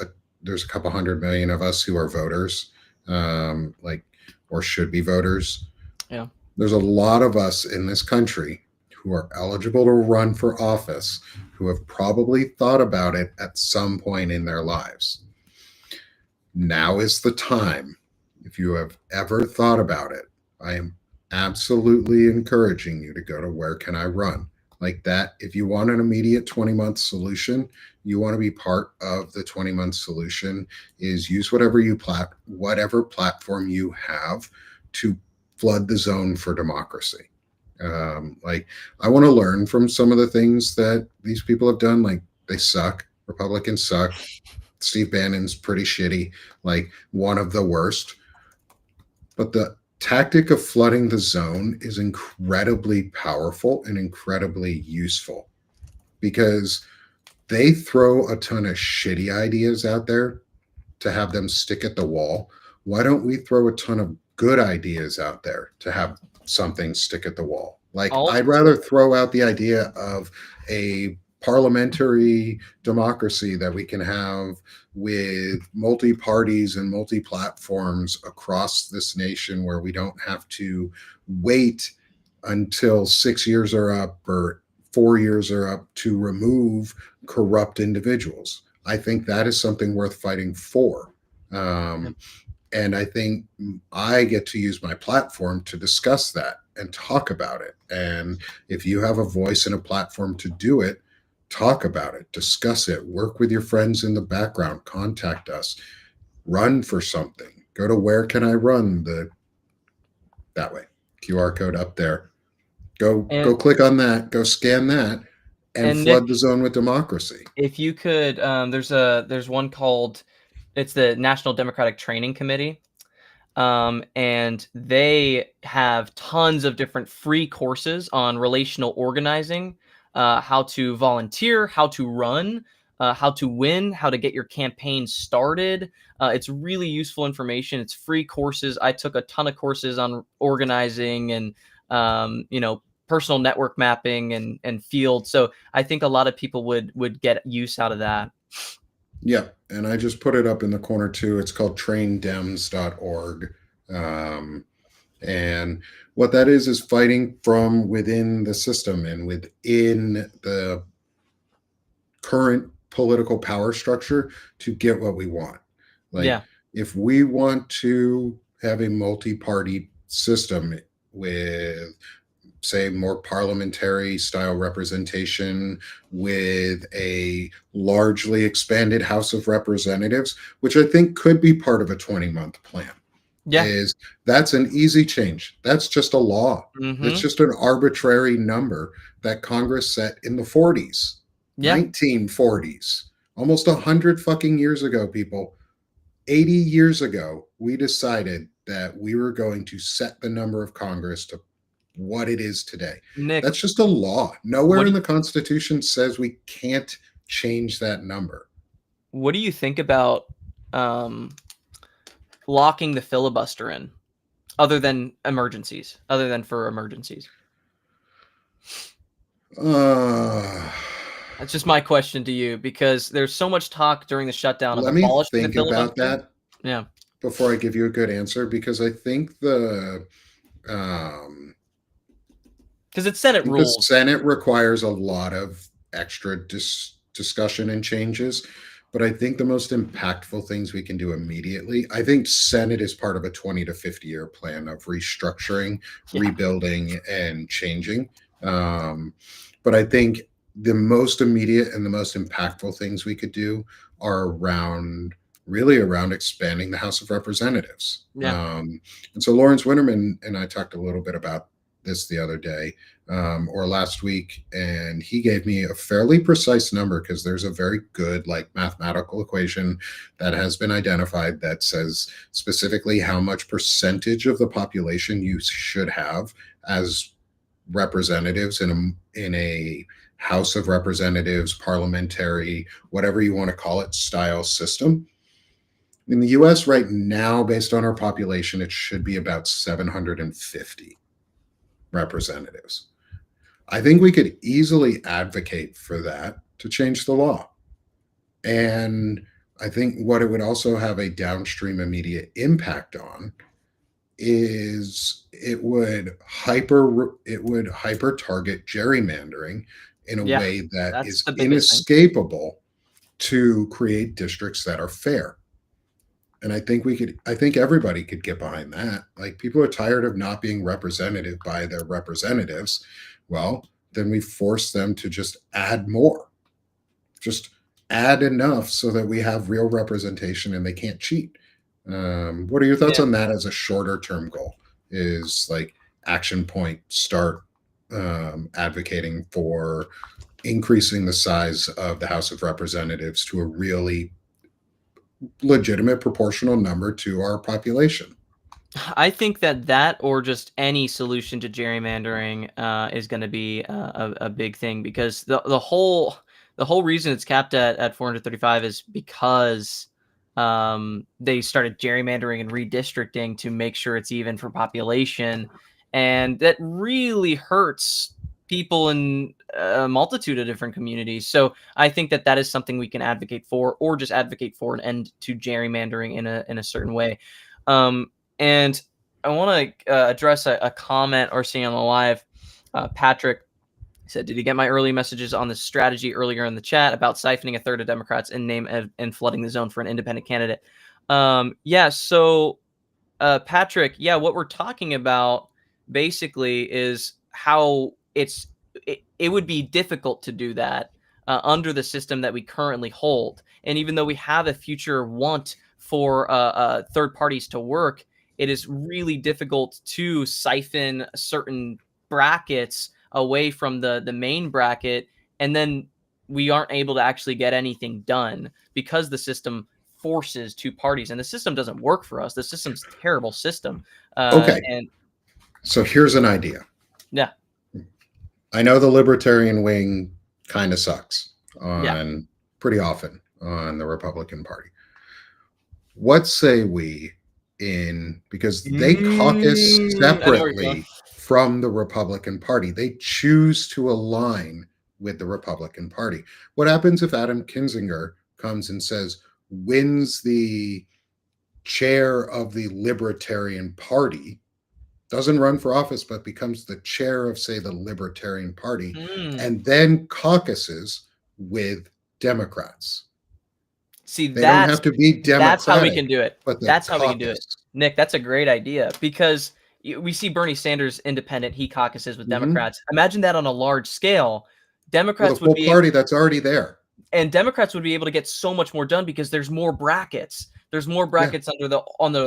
a couple 100 million of us who are voters, or should be voters. Yeah. There's a lot of us in this country who are eligible to run for office who have probably thought about it at some point in their lives. Now is the time. If you have ever thought about it, I am absolutely encouraging you to go to Where Can I Run? Like that, if you want an immediate 20-month solution, you want to be part of the 20-month solution, is use whatever platform you have to flood the zone for democracy. I want to learn from some of the things that these people have done. Like, they suck. Republicans suck. Steve Bannon's pretty shitty, like one of the worst. But the tactic of flooding the zone is incredibly powerful and incredibly useful, because they throw a ton of shitty ideas out there to have them stick at the wall. Why don't we throw a ton of good ideas out there to have something stick at the wall? Like, I'd rather throw out the idea of a parliamentary democracy that we can have with multi-parties and multi-platforms across this nation, where we don't have to wait until 6 years are up or 4 years are up to remove corrupt individuals. I think that is something worth fighting for. And I think I get to use my platform to discuss that and talk about it. And if you have a voice and a platform to do it, talk about it, discuss it, work with your friends in the background, contact us, run for something. Go to Where Can I Run? That way, QR code up there. Go click on that, go scan that, and flood the zone with democracy. If you could, there's one called, it's the National Democratic Training Committee. And they have tons of different free courses on relational organizing, how to volunteer, how to run, how to win, how to get your campaign started. It's really useful information. It's free courses. I took a ton of courses on organizing and, personal network mapping and field. So I think a lot of people would get use out of that. Yeah, and I just put it up in the corner too. It's called traindems.org. And what that is fighting from within the system and within the current political power structure to get what we want. If we want to have a multi-party system with, say, more parliamentary style representation, with a largely expanded House of Representatives, which I think could be part of a 20-month plan. That's an easy change. That's just a law. It's just an arbitrary number that Congress set in the 40s, 1940s, almost 100 fucking years ago, people. 80 years ago, we decided that we were going to set the number of Congress to what it is today. Nick, that's just a law. Nowhere in the Constitution says we can't change that number. What do you think about locking the filibuster in, other than for emergencies? That's just my question to you, because there's so much talk during the shutdown of abolishing the filibuster. Let me think about that. Yeah. before I give you a good answer, because um, Because it's I Senate think the rules. Senate requires a lot of extra discussion and changes. But I think the most impactful things we can do immediately, I think Senate is part of a 20 to 50-year plan of restructuring, Yeah. rebuilding, and changing. Um, but I think the most immediate and the most impactful things we could do are really around expanding the House of Representatives. Yeah. And so Lawrence Winterman and I talked a little bit about this the other day, or last week, and he gave me a fairly precise number, because there's a very good like mathematical equation that has been identified that says specifically how much percentage of the population you should have as representatives in a House of Representatives, parliamentary, whatever you want to call it, style system. In the US right now, based on our population, it should be about 750 representatives. I think we could easily advocate for that to change the law. And I think what it would also have a downstream immediate impact on is it would hyper target gerrymandering in a Yeah. way that That's is the biggest thing. inescapable to create districts that are fair. And I think everybody could get behind that. Like, people are tired of not being represented by their representatives. Well, then we force them to just add more, just add enough so that we have real representation and they can't cheat. What are your thoughts Yeah. on that as a shorter term goal? Is like action point start advocating for increasing the size of the House of Representatives to a really legitimate proportional number to our population. I think that or just any solution to gerrymandering is going to be a big thing, because the whole reason it's capped at 435 is because they started gerrymandering and redistricting to make sure it's even for population, and that really hurts people in a multitude of different communities. So I think that is something we can advocate for, or just advocate for an end to gerrymandering in a certain way. And I want to address a comment or seeing on the live. Patrick said, "Did you get my early messages on the strategy earlier in the chat about siphoning a third of Democrats and and flooding the zone for an independent candidate?" Yeah. So, Patrick, yeah, what we're talking about basically is how it would be difficult to do that under the system that we currently hold. And even though we have a future want for third parties to work, it is really difficult to siphon certain brackets away from the main bracket, and then we aren't able to actually get anything done because the system forces two parties, and the system doesn't work for us. The system's a terrible system. Okay, And so here's an idea. yeah, I know the libertarian wing kind of sucks yeah. on pretty often on the Republican Party. What say we because they caucus I know where you're going. separately from the Republican Party. They choose to align with the Republican Party. What happens if Adam Kinzinger comes and wins the chair of the Libertarian Party, doesn't run for office, but becomes the chair of, say, the Libertarian Party, Mm. and then caucuses with Democrats? See, They don't have to be that's how we Democratic, can do it. but they That's how we can do it. caucus. Nick, that's a great idea, because we see Bernie Sanders independent, he caucuses with Mhm. Democrats. Imagine that on a large scale. With a Democrats would full be party that's already there. and Democrats would be able to get so much more done because there's more brackets. There's more Yeah. brackets under the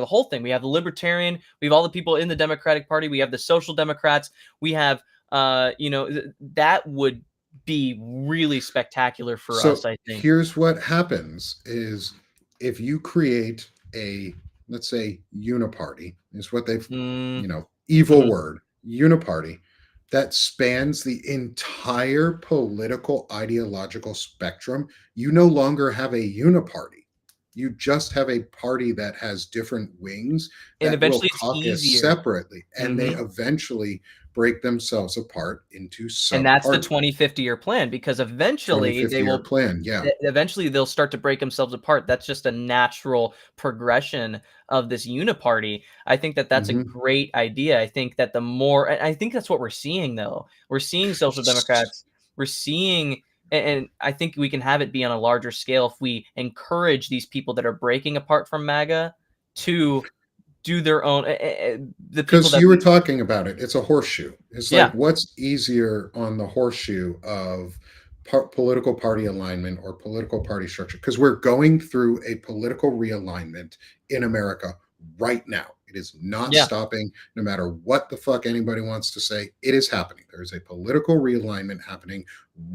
whole thing. We have the Libertarian, we have all the people in the Democratic Party, we have the Social Democrats, we have that would be really spectacular for us, So I think. here's what happens is, if you create a, let's say, uniparty, is what they've, Mm, evil mhm. word, uniparty, that spans the entire political ideological spectrum, you no longer have a uniparty. You just have a party that has different wings And that will eventually it's caucus easier. separately, and they Mhm. eventually break themselves apart into And sub that's the parties. 20-50 year plan, because 20, eventually 50 they year will plan. Yeah. eventually they'll start to break themselves apart. That's just a natural progression of this uniparty. I think that that's a Hmm. great idea. I think that the more, and I think that's what we're seeing though. We're seeing social democrats. We're seeing, and I think we can have it be on a larger scale if we encourage these people that are breaking apart from MAGA to do their own. The people Because that you were we, talking about it, it's a horseshoe. It's like yeah, what's easier on the horseshoe of political party alignment or political party structure? Because we're going through a political realignment in America right now. It is not yeah. stopping, no matter what the fuck anybody wants to say. It is happening. There is a political realignment happening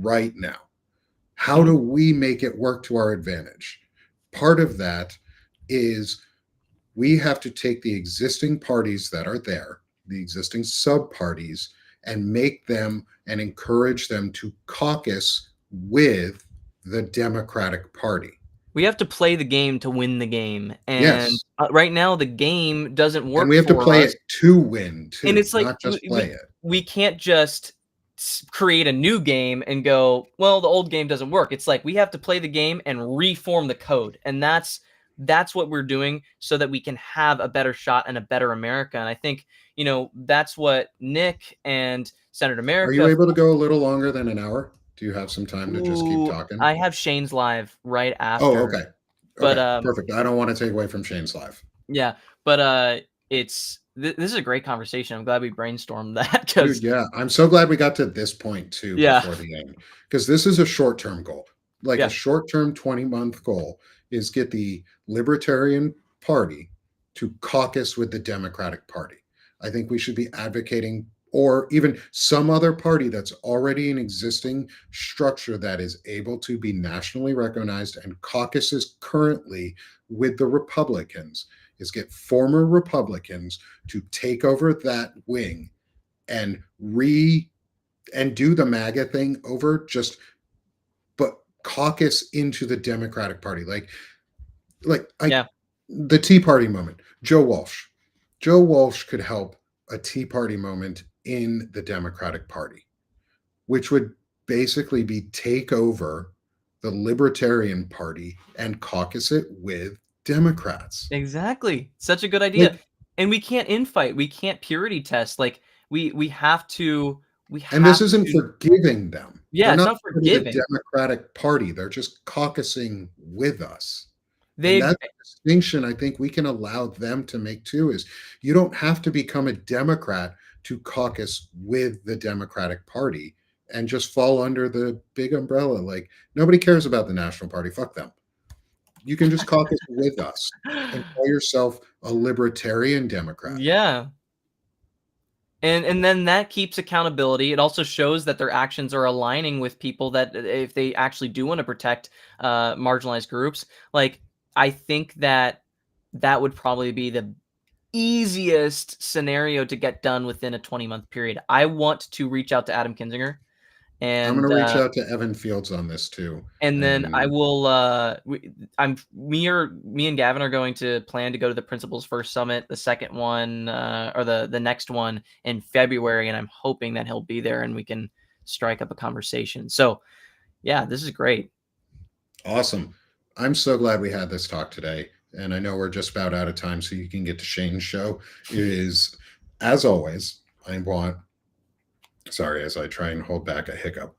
right now. How Mhm. do we make it work to our advantage? Part of that is we have to take the existing parties that are there, the existing sub parties, and make them and encourage them to caucus with the Democratic Party. We have to play the game to win the game, and, Yes. right now the game doesn't And work we have to for play us, it to win and too, it's like not just play it. we can't just create a new game and go, well, the old game doesn't work. It's like we have to play the game and reform the code, and that's what we're doing so that we can have a better shot and a better America. And I think that's what Nick and Senator Are you America. able to go a little longer than an hour? Do you have some time to just keep Ooh, talking? I have Shane's live right Oh, after, okay. but Okay, perfect. I don't want to take away from Shane's live. yeah, but this is a great conversation. I'm glad we brainstormed that Dude, because yeah. I'm so glad we got to this point too yeah, before the end because this is a short term goal. Like a yeah, short term 20-month goal is get the Libertarian Party to caucus with the Democratic Party. I think we should be advocating, or even some other party that's already an existing structure that is able to be nationally recognized and caucuses currently with the Republicans, is get former Republicans to take over that wing and do the MAGA thing over, just but caucus into the Democratic Party. Like I yeah, the Tea Party moment. Joe Walsh. Joe Walsh could help a Tea Party moment in the Democratic Party, which would basically be take over the Libertarian Party and caucus it with Democrats. exactly. Such a good idea. Like, And we can't infight. We can't purity test. Like we have to. We and this have isn't to. forgiving them. Yeah, They're it's not not part of the forgiving. Democratic Party. They're just caucusing with us. And They've that's a distinction I think we can allow them to make too, is you don't have to become a Democrat to caucus with the Democratic Party and just fall under the big umbrella. Like nobody cares about the National Party. Fuck them. You can just caucus with us and call yourself a libertarian Democrat. yeah. And then that keeps accountability. It also shows that their actions are aligning with people that if they actually do want to protect marginalized groups. Like I think that that would probably be the easiest scenario to get done within a 20-month period. I want to reach out to Adam Kinzinger I'm going and to reach out to Evan Fields on this too. then I And will me and Gavin are going to plan to go to the Principles First Summit, the second one or the next one in February, and I'm hoping that he'll be there and we can strike up a conversation. So, yeah, this is great. awesome. I'm so glad we had this talk today. And I know we're just about out of time, so you can get to Shane's show. It is, as always, I want, sorry, as I try and hold back a hiccup.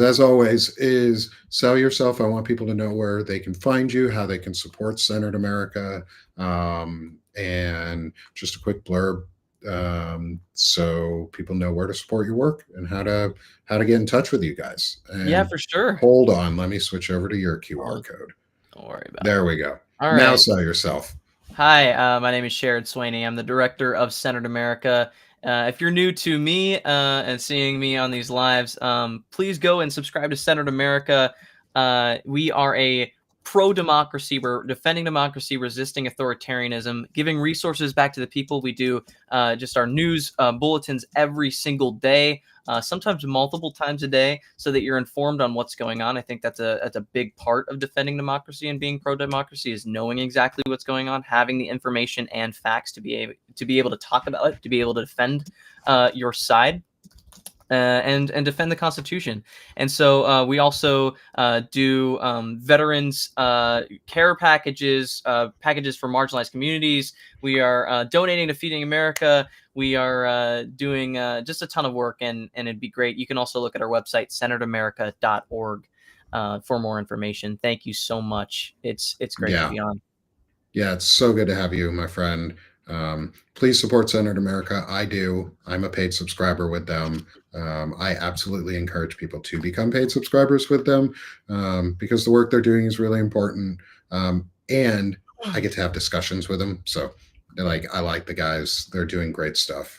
As always, is sell yourself. I want people to know where they can find you, how they can support Centered America, and just a quick blurb so people know where to support your work and how to get in touch with you guys. Yeah, And for sure. hold on, let me switch over to your Oh, QR code. don't worry about it. There we go. All Now right. sell yourself. Hi, my name is Sherrod Swaney. I'm the director of Centered America. If you're new to me and seeing me on these lives, please go and subscribe to Centered America. We are a pro-democracy. We're defending democracy, resisting authoritarianism, giving resources back to the people. We do just our news bulletins every single day, sometimes multiple times a day, so that you're informed on what's going on. I think that's a big part of defending democracy and being pro-democracy, is knowing exactly what's going on, having the information and facts to be able to talk about it, to be able to defend your side. And defend the Constitution. And so we also do veterans care packages, packages for marginalized communities. We are donating to Feeding America. We are doing just a ton of work, and it'd be great. You can also look at our website, centeredamerica.org, for more information. Thank you so much. It's great to be on. Yeah, it's so good to have you, my friend. Please support Centered America. I do. I'm a paid subscriber with them. I absolutely encourage people to become paid subscribers with them, because the work they're doing is really important. And I get to have discussions with them. So I like the guys. They're doing great stuff.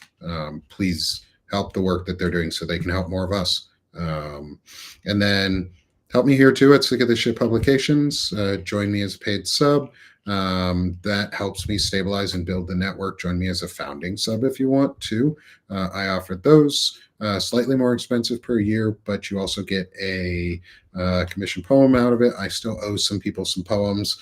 Please help the work that they're doing so they can help more of us. And then help me here too at Sick of This Shit Publications. Join me as a paid sub. That helps me stabilize and build the network. Join me as a founding sub if you want to. I offered those, slightly more expensive per year, but you also get a commission poem out of it. I still owe some people some poems,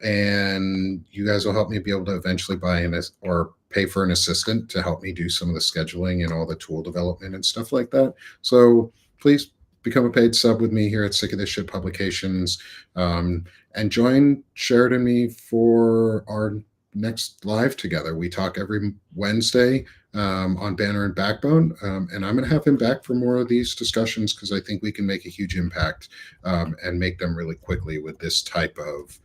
and you guys will help me be able to eventually buy in or pay for an assistant to help me do some of the scheduling and all the tool development and stuff like that. So please become a paid sub with me here at Sick of This Shit Publications, and join Sherrod and me for our next live together. We talk every Wednesday on Banner and Backbone, and I'm going to have him back for more of these discussions because I think we can make a huge impact and make them really quickly with this type of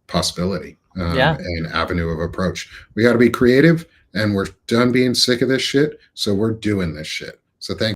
possibility and avenue of approach. We got to be creative, and we're done being sick of this shit, so we're doing this shit. So thank